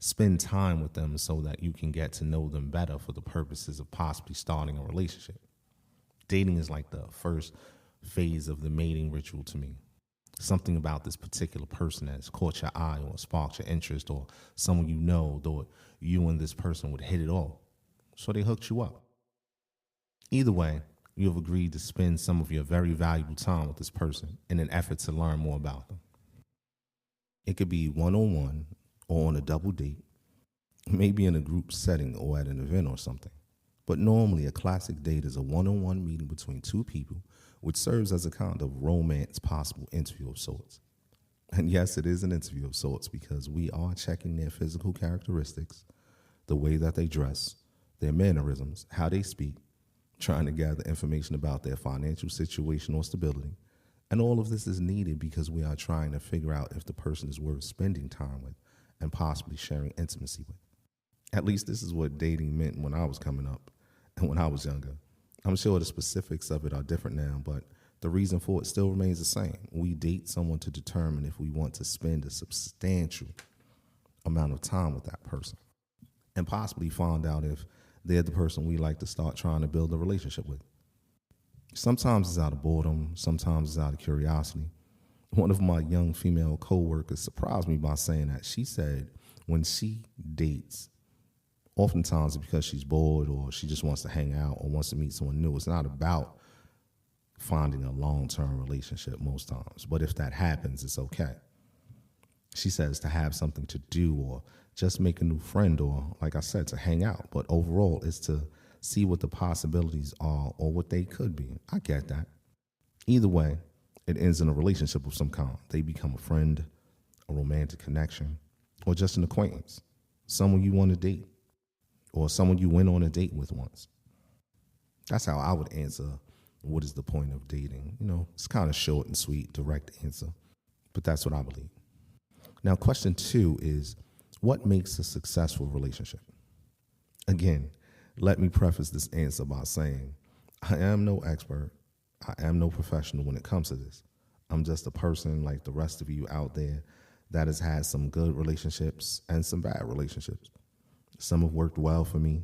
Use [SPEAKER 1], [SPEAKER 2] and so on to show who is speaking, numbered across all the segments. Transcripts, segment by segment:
[SPEAKER 1] spend time with them so that you can get to know them better for the purposes of possibly starting a relationship. Dating is like the first phase of the mating ritual to me. Something about this particular person that has caught your eye or sparked your interest, or someone you know, though you and this person would hit it off. So they hooked you up. Either way, you have agreed to spend some of your very valuable time with this person in an effort to learn more about them. It could be one on one or on a double date, maybe in a group setting or at an event or something. But normally, a classic date is a one on one meeting between two people, which serves as a kind of romance possible interview of sorts. And yes, it is an interview of sorts because we are checking their physical characteristics, the way that they dress, their mannerisms, how they speak, trying to gather information about their financial situation or stability. And all of this is needed because we are trying to figure out if the person is worth spending time with and possibly sharing intimacy with. At least this is what dating meant when I was coming up and when I was younger. I'm sure the specifics of it are different now, but the reason for it still remains the same. We date someone to determine if we want to spend a substantial amount of time with that person and possibly find out if they're the person we like to start trying to build a relationship with. Sometimes it's out of boredom, sometimes it's out of curiosity. One of my young female coworkers surprised me by saying that she said when she dates, oftentimes it's because she's bored or she just wants to hang out or wants to meet someone new. It's not about finding a long-term relationship most times, but if that happens, it's okay. She says to have something to do or just make a new friend or, like I said, to hang out. But overall, it's to see what the possibilities are or what they could be. I get that. Either way, it ends in a relationship of some kind. They become a friend, a romantic connection, or just an acquaintance, someone you want to date, or someone you went on a date with once. That's how I would answer what is the point of dating. You know, it's kind of short and sweet, direct answer, but that's what I believe. Now, question 2 is, what makes a successful relationship? Again, let me preface this answer by saying I am no expert. I am no professional when it comes to this. I'm just a person like the rest of you out there that has had some good relationships and some bad relationships. Some have worked well for me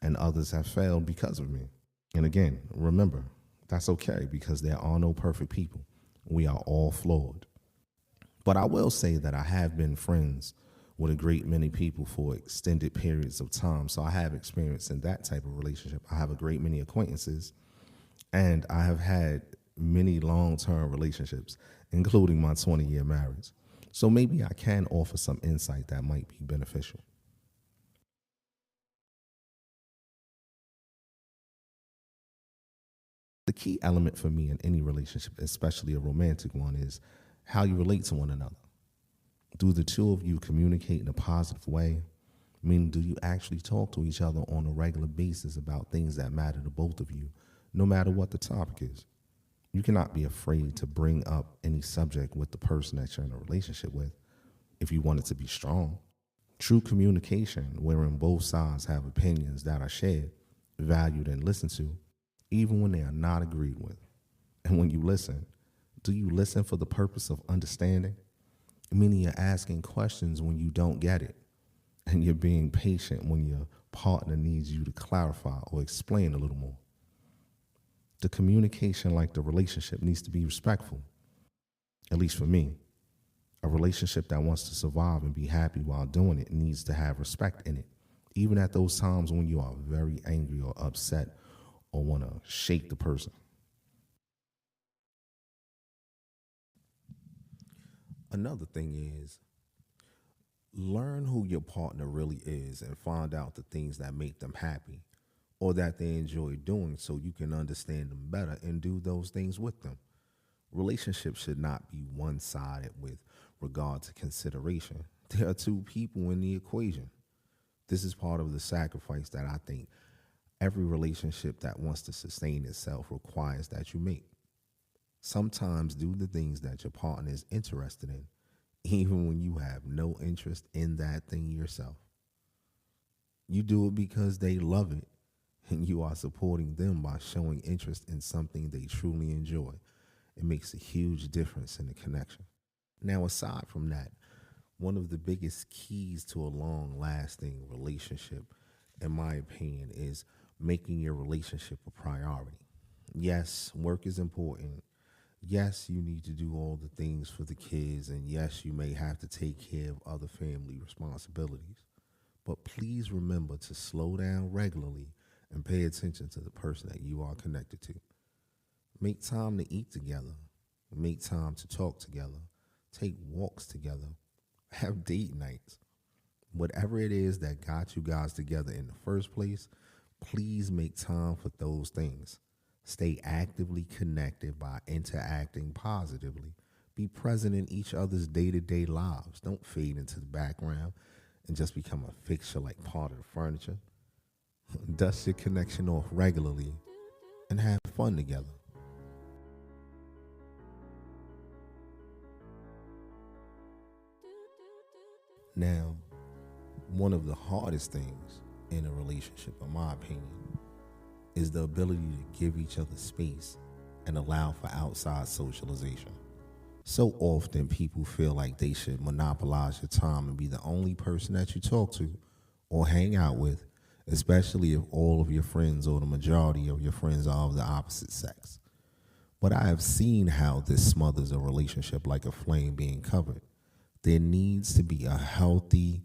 [SPEAKER 1] and others have failed because of me. And again, remember, that's okay because there are no perfect people. We are all flawed. But I will say that I have been friends with a great many people for extended periods of time. So I have experience in that type of relationship. I have a great many acquaintances, and I have had many long-term relationships, including my 20-year marriage. So maybe I can offer some insight that might be beneficial. The key element for me in any relationship, especially a romantic one, is how you relate to one another. Do the two of you communicate in a positive way? Meaning, do you actually talk to each other on a regular basis about things that matter to both of you, no matter what the topic is? You cannot be afraid to bring up any subject with the person that you're in a relationship with if you want it to be strong. True communication, wherein both sides have opinions that are shared, valued, and listened to, even when they are not agreed with. And when you listen, do you listen for the purpose of understanding? Meaning you're asking questions when you don't get it, and you're being patient when your partner needs you to clarify or explain a little more. The communication, like the relationship, needs to be respectful, at least for me. A relationship that wants to survive and be happy while doing it needs to have respect in it, even at those times when you are very angry or upset or want to shake the person. Another thing is, learn who your partner really is and find out the things that make them happy or that they enjoy doing so you can understand them better and do those things with them. Relationships should not be one-sided with regard to consideration. There are two people in the equation. This is part of the sacrifice that I think every relationship that wants to sustain itself requires that you make. Sometimes do the things that your partner is interested in, even when you have no interest in that thing yourself. You do it because they love it, and you are supporting them by showing interest in something they truly enjoy. It makes a huge difference in the connection. Now, aside from that,
[SPEAKER 2] One of the biggest keys to a long lasting relationship, in my opinion, is making your relationship a priority. Yes, work is important. Yes, you need to do all the things for the kids. And yes, you may have to take care of other family responsibilities. But please remember to slow down regularly and pay attention to the person that you are connected to. Make time to eat together. Make time to talk together. Take walks together. Have date nights. Whatever it is that got you guys together in the first place, please make time for those things. Stay actively connected by interacting positively. Be present in each other's day to day lives. Don't fade into the background and just become a fixture like part of the furniture. Dust your connection off regularly and have fun together. Now, one of the hardest things in a relationship, in my opinion, is the ability to give each other space and allow for outside socialization. So often, people feel like they should monopolize your time and be the only person that you talk to or hang out with, especially if all of your friends or the majority of your friends are of the opposite sex. But I have seen how this smothers a relationship like a flame being covered. There needs to be a healthy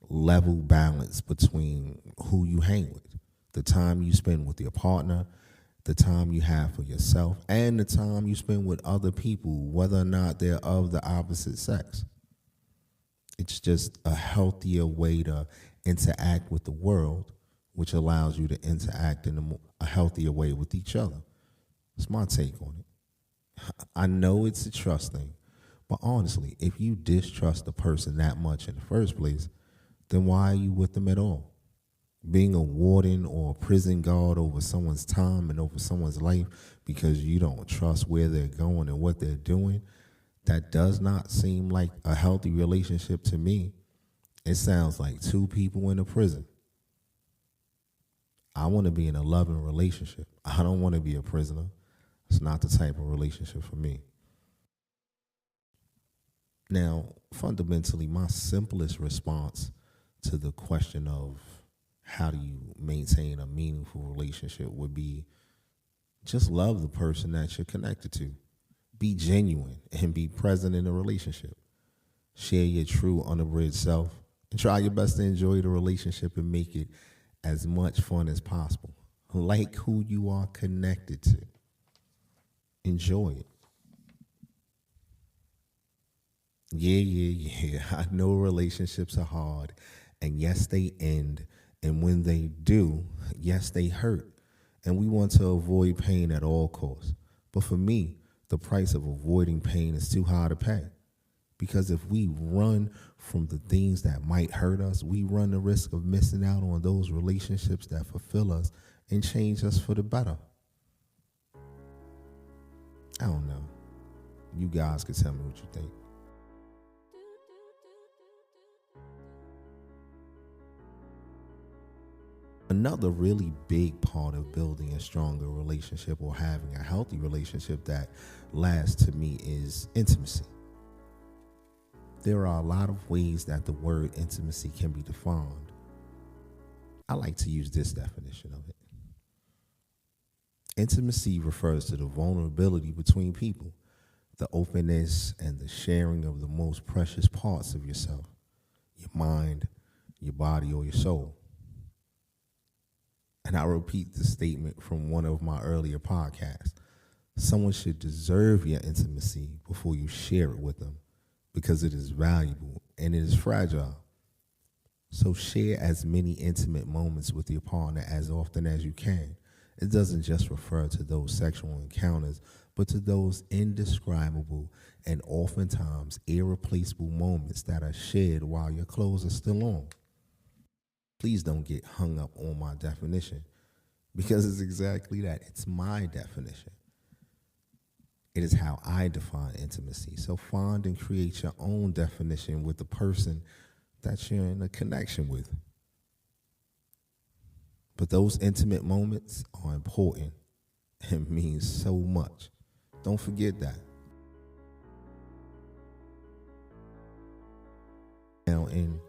[SPEAKER 2] level balance between who you hang with, the time you spend with your partner, the time you have for yourself, and the time you spend with other people, whether or not they're of the opposite sex. It's just a healthier way to interact with the world, which allows you to interact in a healthier way with each other. That's my take on it. I know it's a trust thing, but honestly, if you distrust a person that much in the first place, then why are you with them at all? Being a warden or a prison guard over someone's time and over someone's life because you don't trust where they're going and what they're doing, that does not seem like a healthy relationship to me. It sounds like two people in a prison. I want to be in a loving relationship. I don't want to be a prisoner. It's not the type of relationship for me. Now, fundamentally, my simplest response to the question of how do you maintain a meaningful relationship would be just love the person that you're connected to. Be genuine and be present in a relationship. Share your true, unabridged self and try your best to enjoy the relationship and make it as much fun as possible. Like who you are connected to. Enjoy it. Yeah. I know relationships are hard, and yes, they end. And when they do, yes, they hurt. And we want to avoid pain at all costs. But for me, the price of avoiding pain is too high to pay. Because if we run from the things that might hurt us, we run the risk of missing out on those relationships that fulfill us and change us for the better. I don't know. You guys can tell me what you think. Another really big part of building a stronger relationship or having a healthy relationship that lasts to me is intimacy. There are a lot of ways that the word intimacy can be defined. I like to use this definition of it. Intimacy refers to the vulnerability between people, the openness and the sharing of the most precious parts of yourself, your mind, your body, or your soul. And I repeat the statement from one of my earlier podcasts. Someone should deserve your intimacy before you share it with them because it is valuable and it is fragile. So share as many intimate moments with your partner as often as you can. It doesn't just refer to those sexual encounters, but to those indescribable and oftentimes irreplaceable moments that are shared while your clothes are still on. Please don't get hung up on my definition because it's exactly that. It's my definition. It is how I define intimacy. So find and create your own definition with the person that you're in a connection with. But those intimate moments are important and mean so much. Don't forget that. Now, in